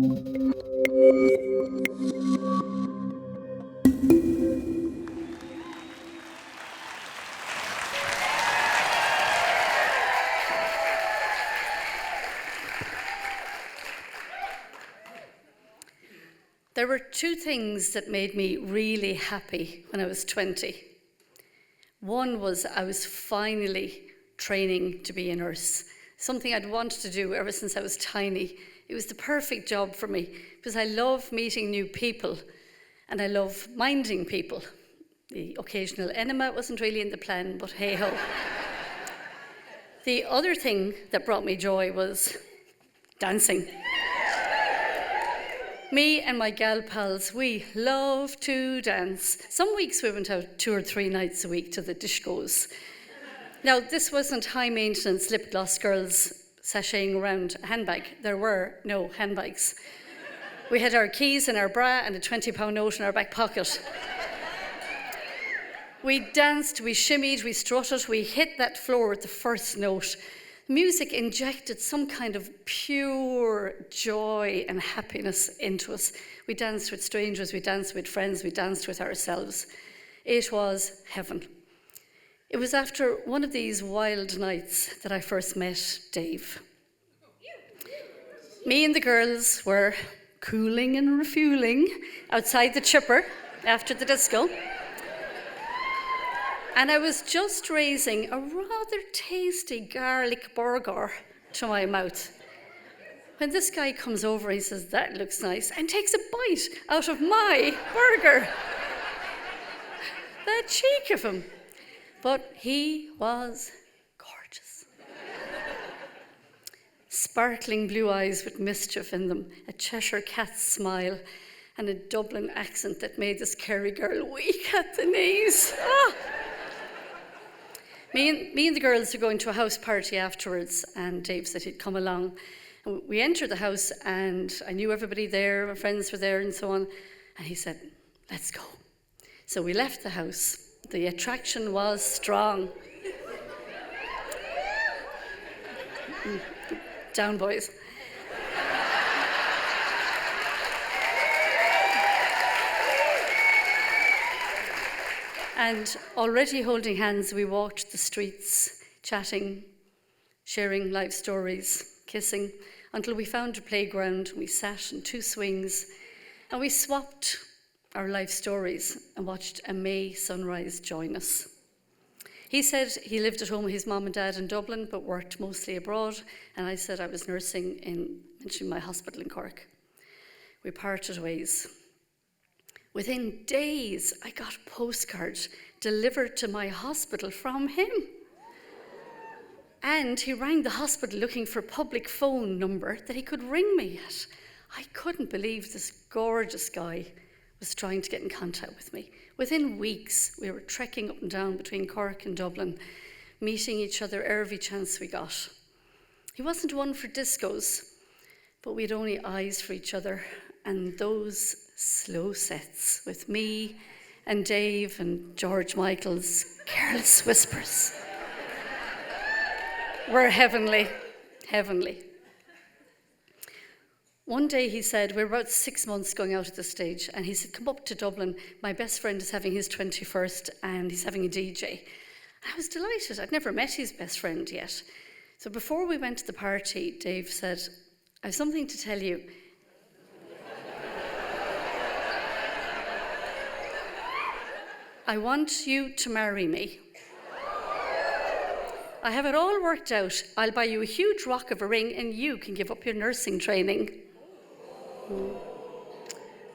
There were two things that made me really happy when I was 20. One was I was finally training to be a nurse, something I'd wanted to do ever since I was tiny. It was the perfect job for me because I love meeting new people and I love minding people. The occasional enema wasn't really in the plan, but hey-ho. The other thing that brought me joy was dancing. Me and my gal pals, we love to dance. Some weeks we went out 2 or 3 nights a week to the discos. Now, this wasn't high-maintenance lip-gloss girls sashaying around a handbag. There were no handbags. We had our keys in our bra and a £20 note in our back pocket. We danced, we shimmied, we strutted, we hit that floor with the first note. Music injected some kind of pure joy and happiness into us. We danced with strangers, we danced with friends, we danced with ourselves. It was heaven. It was after one of these wild nights that I first met Dave. Me and the girls were cooling and refueling outside the chipper after the disco. And I was just raising a rather tasty garlic burger to my mouth when this guy comes over, he says, "That looks nice," and takes a bite out of my burger. The cheek of him. But he was gorgeous. Sparkling blue eyes with mischief in them, a Cheshire cat's smile, and a Dublin accent that made this Kerry girl weak at the knees. Ah! Me and the girls were going to a house party afterwards, and Dave said he'd come along. And we entered the house, and I knew everybody there, my friends were there, and so on. And he said, "Let's go." So we left the house. The attraction was strong. Down, boys. And already holding hands, we walked the streets, chatting, sharing life stories, kissing, until we found a playground. We sat in 2 swings, and we swapped our life stories and watched a May sunrise join us. He said he lived at home with his mom and dad in Dublin, but worked mostly abroad, and I said I was nursing in my hospital in Cork. We parted ways. Within days, I got a postcard delivered to my hospital from him. And he rang the hospital looking for a public phone number that he could ring me at. I couldn't believe this gorgeous guy was trying to get in contact with me. Within weeks, we were trekking up and down between Cork and Dublin, meeting each other every chance we got. He wasn't one for discos, but we had only eyes for each other, and those slow sets with me and Dave and George Michael's careless whispers were heavenly, heavenly. One day he said, we were about 6 months going out at the stage, and he said, "Come up to Dublin. My best friend is having his 21st and he's having a DJ. I was delighted. I'd never met his best friend yet. So before we went to the party, Dave said, "I have something to tell you. I want you to marry me. I have it all worked out. I'll buy you a huge rock of a ring and you can give up your nursing training."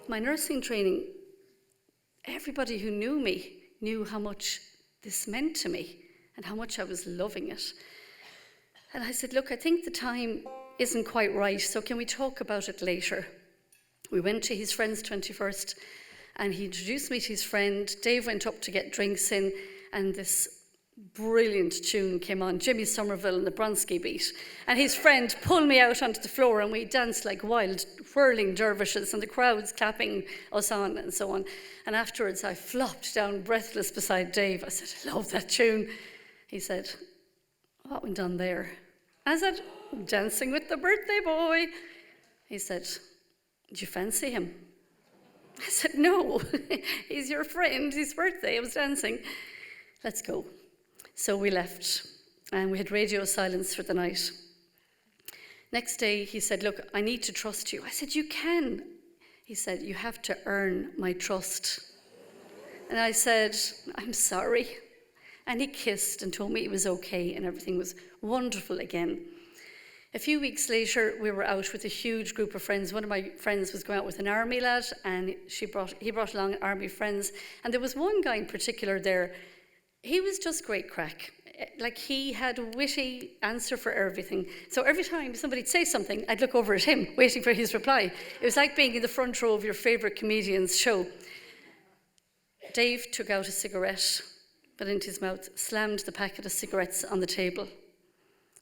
My nursing training, everybody who knew me knew how much this meant to me and how much I was loving it. And I said, "Look, I think the time isn't quite right, so can we talk about it later?" We went to his friend's 21st, and he introduced me to his friend. Dave went up to get drinks in, and this brilliant tune came on, Jimmy Somerville and the Bronski Beat. And his friend pulled me out onto the floor, and we danced like wild, whirling dervishes, and the crowds clapping us on and so on. And afterwards, I flopped down breathless beside Dave. I said, "I love that tune." He said, "What went on there?" I said, "Dancing with the birthday boy." He said, "Do you fancy him?" I said, "No, he's your friend, his birthday, I was dancing. Let's go." So we left, and we had radio silence for the night. Next day, he said, "Look, I need to trust you." I said, "You can." He said, "You have to earn my trust." And I said, "I'm sorry." And he kissed and told me it was okay and everything was wonderful again. A few weeks later, we were out with a huge group of friends. One of my friends was going out with an army lad, and he brought along army friends. And there was one guy in particular there. He was just great crack. Like, he had a witty answer for everything. So every time somebody'd say something, I'd look over at him, waiting for his reply. It was like being in the front row of your favourite comedian's show. Dave took out a cigarette, put it into his mouth, slammed the packet of cigarettes on the table.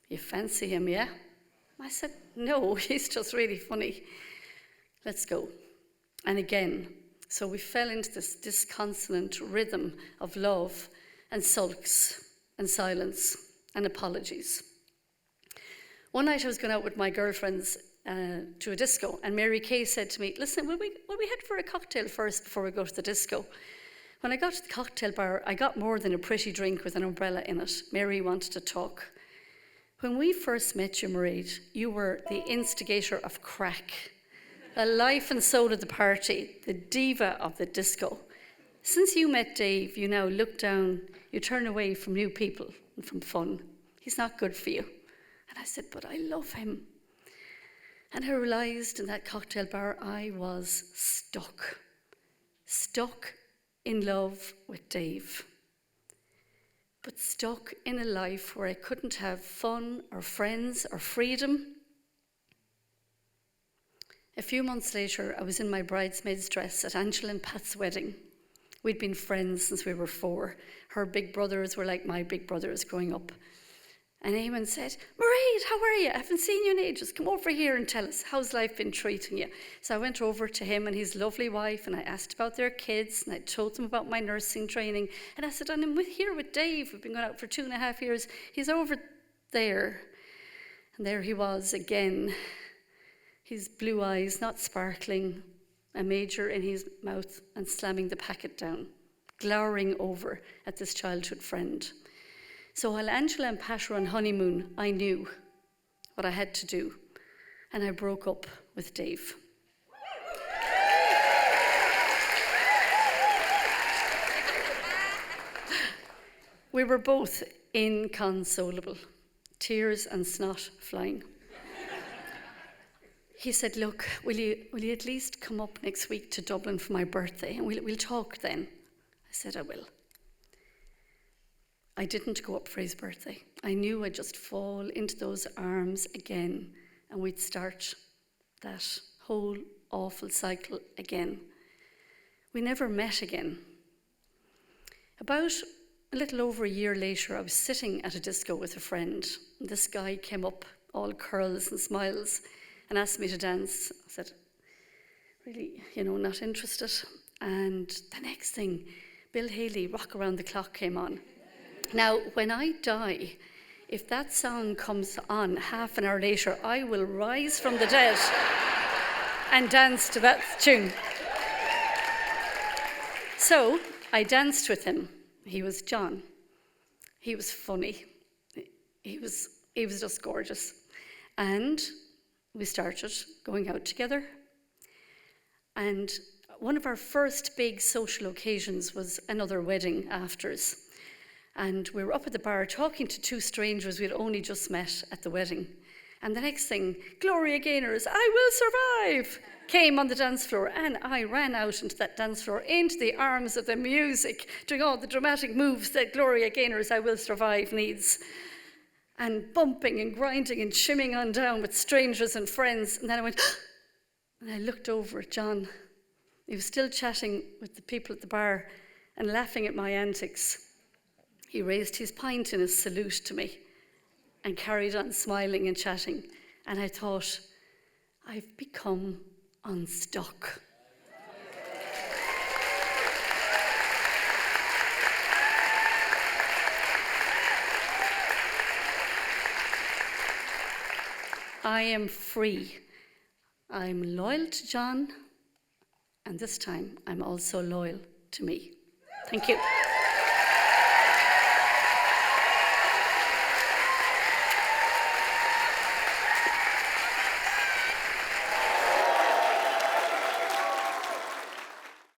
"You fancy him, yeah?" I said, "No, he's just really funny. Let's go." And again, so we fell into this disconsonant rhythm of love and sulks and silence and apologies. One night I was going out with my girlfriends to a disco, and Mary Kay said to me, "Listen, will we head for a cocktail first before we go to the disco?" When I got to the cocktail bar, I got more than a pretty drink with an umbrella in it. Mary wanted to talk. "When we first met you, Mairead, you were the instigator of crack, the life and soul of the party, the diva of the disco. Since you met Dave, you now look down, you turn away from new people and from fun. He's not good for you." And I said, "But I love him." And I realised in that cocktail bar I was stuck in love with Dave, but stuck in a life where I couldn't have fun or friends or freedom. A few months later, I was in my bridesmaid's dress at Angela and Pat's wedding. We'd been friends since we were 4. Her big brothers were like my big brothers growing up. And Eamon said, "Mairead, how are you? I haven't seen you in ages. Come over here and tell us, how's life been treating you?" So I went over to him and his lovely wife, and I asked about their kids, and I told them about my nursing training. And I said, "And I'm here with Dave. We've been going out for 2.5 years. He's over there." And there he was again. His blue eyes not sparkling, a major in his mouth, and slamming the packet down, glowering over at this childhood friend. So while Angela and Pat were on honeymoon, I knew what I had to do, and I broke up with Dave. We were both inconsolable, tears and snot flying. He said, "Look, will you at least come up next week to Dublin for my birthday, and we'll talk then?" I said, "I will." I didn't go up for his birthday. I knew I'd just fall into those arms again, and we'd start that whole awful cycle again. We never met again. About a little over a year later, I was sitting at a disco with a friend, and this guy came up, all curls and smiles, and asked me to dance. I said, "Really, not interested." And the next thing, Bill Haley, Rock Around the Clock, came on. Now, when I die, if that song comes on half an hour later, I will rise from the dead and dance to that tune. So I danced with him. He was John. He was funny. He was just gorgeous. And we started going out together. And one of our first big social occasions was another wedding afters. And we were up at the bar talking to 2 strangers we had only just met at the wedding. And the next thing, Gloria Gaynor's "I Will Survive" came on the dance floor, and I ran out into that dance floor, into the arms of the music, doing all the dramatic moves that Gloria Gaynor's "I Will Survive" needs, and bumping and grinding and shimming on down with strangers and friends. And then I went, and I looked over at John. He was still chatting with the people at the bar and laughing at my antics. He raised his pint in a salute to me and carried on smiling and chatting. And I thought, I've become unstuck. I am free. I'm loyal to John, and this time I'm also loyal to me. Thank you.